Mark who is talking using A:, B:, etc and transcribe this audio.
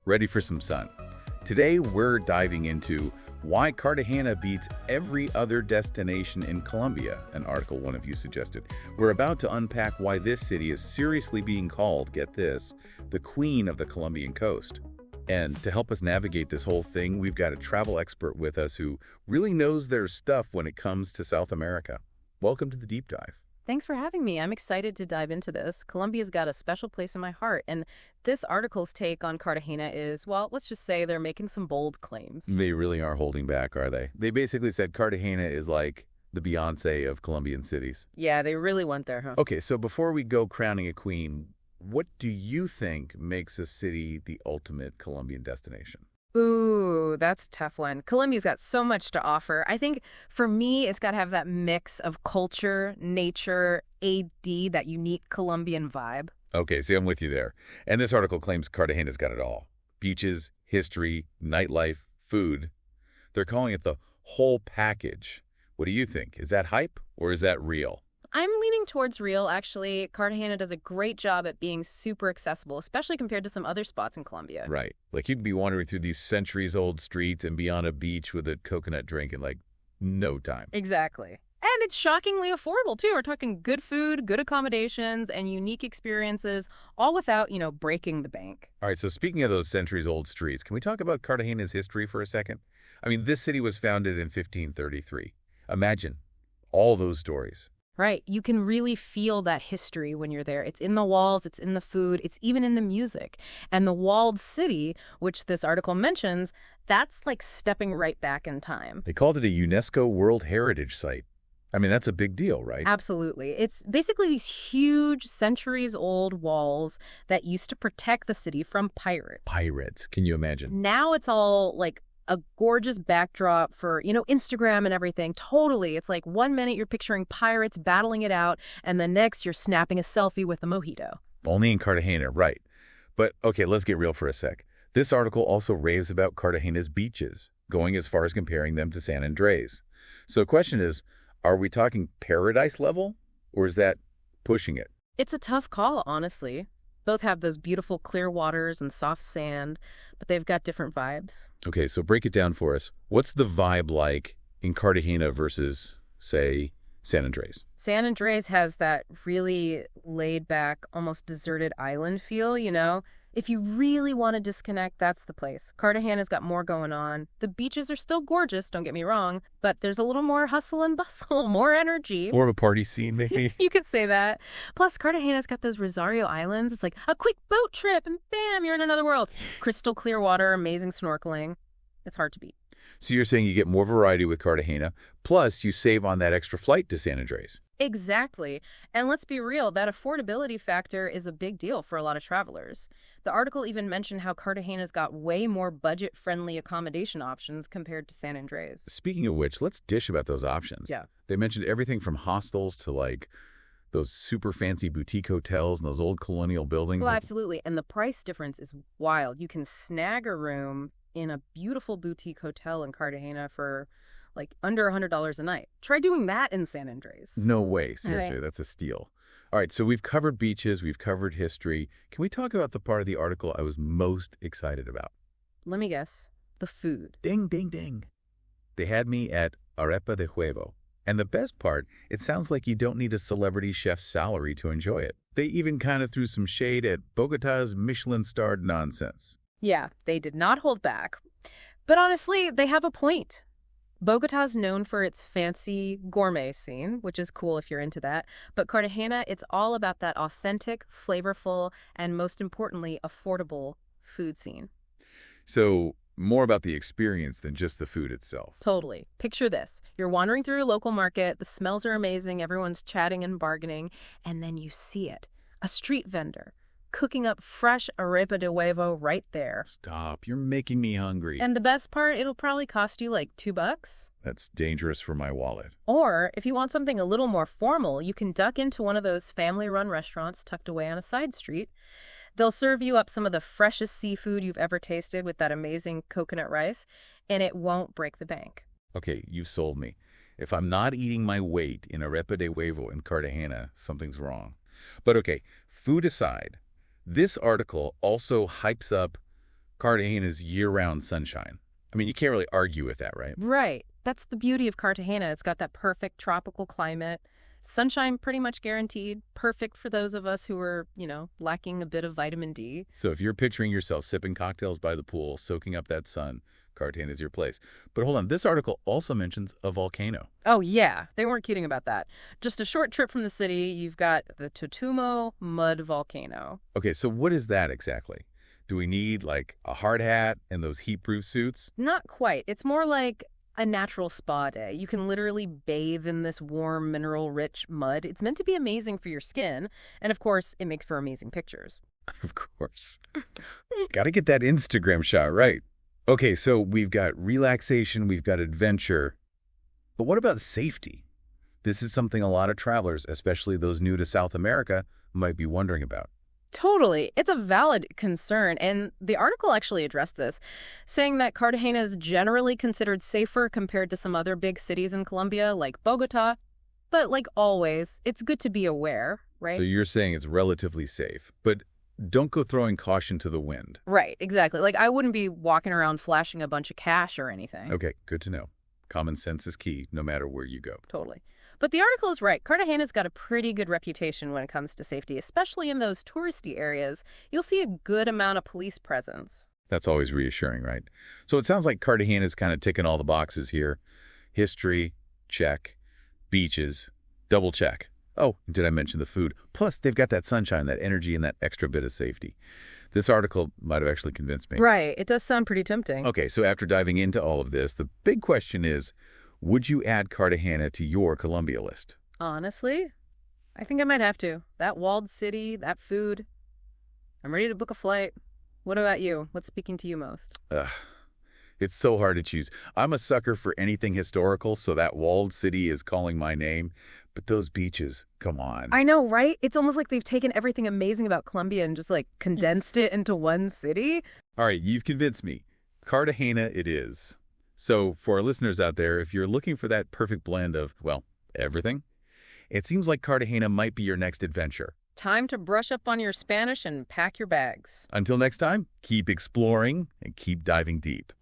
A: Ready for some sun? Today, we're diving into why Cartagena beats every other destination in Colombia, an article one of you suggested. We're about to unpack why this city is seriously being called, get this, the queen of the Colombian coast. And to help us navigate this whole thing, we've got a travel expert with us who really knows their stuff when it comes to South America. Welcome to the deep dive.
B: Thanks for having me. I'm excited to dive into this. Colombia's got a special place in my heart, and this article's take on Cartagena is, well, let's just say they're making some bold claims.
A: They really are holding back, are they? They basically said Cartagena is like the Beyoncé of Colombian cities.
B: Yeah, they really went there, huh?
A: Okay, so before we go crowning a queen, what do you think makes a city the ultimate Colombian destination?
B: Ooh, that's a tough one. Colombia's got so much to offer. I think for me, it's got to have that mix of culture, nature, AD, that unique Colombian vibe.
A: Okay, see, I'm with you there. And this article claims Cartagena's got it all. Beaches, history, nightlife, food. They're calling it the whole package. What do you think? Is that hype or is that real?
B: I'm leaning towards real, actually. Cartagena does a great job at being super accessible, especially compared to some other spots in Colombia.
A: Right. Like you can be wandering through these centuries-old streets and be on a beach with a coconut drink in like no time.
B: Exactly. And it's shockingly affordable, too. We're talking good food, good accommodations, and unique experiences, all without, breaking the bank.
A: All right, so speaking of those centuries-old streets, can we talk about Cartagena's history for a second? I mean, this city was founded in 1533. Imagine all those stories.
B: Right. You can really feel that history when you're there. It's in the walls, it's in the food, it's even in the music. And the walled city, which this article mentions, that's like stepping right back in time.
A: They called it a UNESCO World Heritage Site. I mean, that's a big deal, right?
B: Absolutely. It's basically these huge centuries-old walls that used to protect the city from pirates.
A: Pirates, can you imagine?
B: Now it's all like a gorgeous backdrop for, Instagram and everything. Totally. It's like 1 minute you're picturing pirates battling it out, and the next you're snapping a selfie with a mojito.
A: Only in Cartagena, right. But, okay, let's get real for a sec. This article also raves about Cartagena's beaches, going as far as comparing them to San Andres. So the question is, are we talking paradise level, or is that pushing it?
B: It's a tough call, honestly. Both have those beautiful clear waters and soft sand, but they've got different vibes.
A: Okay, so break it down for us. What's the vibe like in Cartagena versus, say, San Andres?
B: San Andres has that really laid-back, almost deserted island feel, If you really want to disconnect, that's the place. Cartagena's got more going on. The beaches are still gorgeous, don't get me wrong, but there's a little more hustle and bustle, more energy.
A: More of a party scene, maybe?
B: You could say that. Plus, Cartagena's got those Rosario Islands. It's like a quick boat trip, and bam, you're in another world. Crystal clear water, amazing snorkeling. It's hard to beat.
A: So you're saying you get more variety with Cartagena, plus you save on that extra flight to San Andres.
B: Exactly. And let's be real, that affordability factor is a big deal for a lot of travelers. The article even mentioned how Cartagena's got way more budget-friendly accommodation options compared to San Andres.
A: Speaking of which, let's dish about those options.
B: Yeah.
A: They mentioned everything from hostels to like those super fancy boutique hotels and those old colonial buildings.
B: Well, absolutely. And the price difference is wild. You can snag a room in a beautiful boutique hotel in Cartagena for like under $100 a night. Try doing that in San Andres.
A: No way. Seriously,
B: Right.
A: That's a steal. All right, so we've covered beaches, we've covered history. Can we talk about the part of the article I was most excited about?
B: Let me guess. The food.
A: Ding, ding, ding. They had me at arepa de huevo. And the best part, it sounds like you don't need a celebrity chef's salary to enjoy it. They even kind of threw some shade at Bogota's Michelin-starred nonsense.
B: Yeah, they did not hold back. But honestly, they have a point. Bogota's known for its fancy gourmet scene, which is cool if you're into that. But Cartagena, it's all about that authentic, flavorful, and most importantly, affordable food scene.
A: So more about the experience than just the food itself.
B: Totally. Picture this. You're wandering through a local market, the smells are amazing, everyone's chatting and bargaining, and then you see it. A street vendor cooking up fresh arepa de huevo right there.
A: Stop. You're making me hungry.
B: And the best part, it'll probably cost you like $2.
A: That's dangerous for my wallet.
B: Or if you want something a little more formal, you can duck into one of those family-run restaurants tucked away on a side street. They'll serve you up some of the freshest seafood you've ever tasted with that amazing coconut rice, and it won't break the bank.
A: Okay, you've sold me. If I'm not eating my weight in arepa de huevo in Cartagena, something's wrong. But okay, food aside, this article also hypes up Cartagena's year-round sunshine. I mean, you can't really argue with that, right?
B: Right. That's the beauty of Cartagena. It's got that perfect tropical climate. Sunshine pretty much guaranteed. Perfect for those of us who are, lacking a bit of vitamin D.
A: So if you're picturing yourself sipping cocktails by the pool, soaking up that sun, Cartagena's your place. But hold on, this article also mentions a volcano.
B: Oh, yeah. They weren't kidding about that. Just a short trip from the city, you've got the Totumo mud volcano.
A: Okay, so what is that exactly? Do we need, like, a hard hat and those heat-proof suits?
B: Not quite. It's more like a natural spa day. You can literally bathe in this warm, mineral-rich mud. It's meant to be amazing for your skin. And, of course, it makes for amazing pictures.
A: Of course. Gotta get that Instagram shot right. Okay, so we've got relaxation, we've got adventure. But what about safety? This is something a lot of travelers, especially those new to South America, might be wondering about.
B: Totally. It's a valid concern, and the article actually addressed this, saying that Cartagena is generally considered safer compared to some other big cities in Colombia, like Bogota. But like always, it's good to be aware, right?
A: So you're saying it's relatively safe, but don't go throwing caution to the wind.
B: Right, exactly. Like I wouldn't be walking around flashing a bunch of cash or anything.
A: Okay, good to know. Common sense is key, no matter where you go.
B: Totally. But the article is right. Cartagena's got a pretty good reputation when it comes to safety, especially in those touristy areas. You'll see a good amount of police presence.
A: That's always reassuring, right? So it sounds like Cartagena's kind of ticking all the boxes here. History, check. Beaches, double check. Oh, did I mention the food? Plus, they've got that sunshine, that energy, and that extra bit of safety. This article might have actually convinced me.
B: Right. It does sound pretty tempting.
A: Okay, so after diving into all of this, the big question is, would you add Cartagena to your Colombia list?
B: Honestly, I think I might have to. That walled city, that food. I'm ready to book a flight. What about you? What's speaking to you most?
A: It's so hard to choose. I'm a sucker for anything historical, so that walled city is calling my name. But those beaches, come on.
B: I know, right? It's almost like they've taken everything amazing about Colombia and just like condensed it into one city.
A: All right, you've convinced me. Cartagena it is. So for our listeners out there, if you're looking for that perfect blend of, well, everything, it seems like Cartagena might be your next adventure.
B: Time to brush up on your Spanish and pack your bags.
A: Until next time, keep exploring and keep diving deep.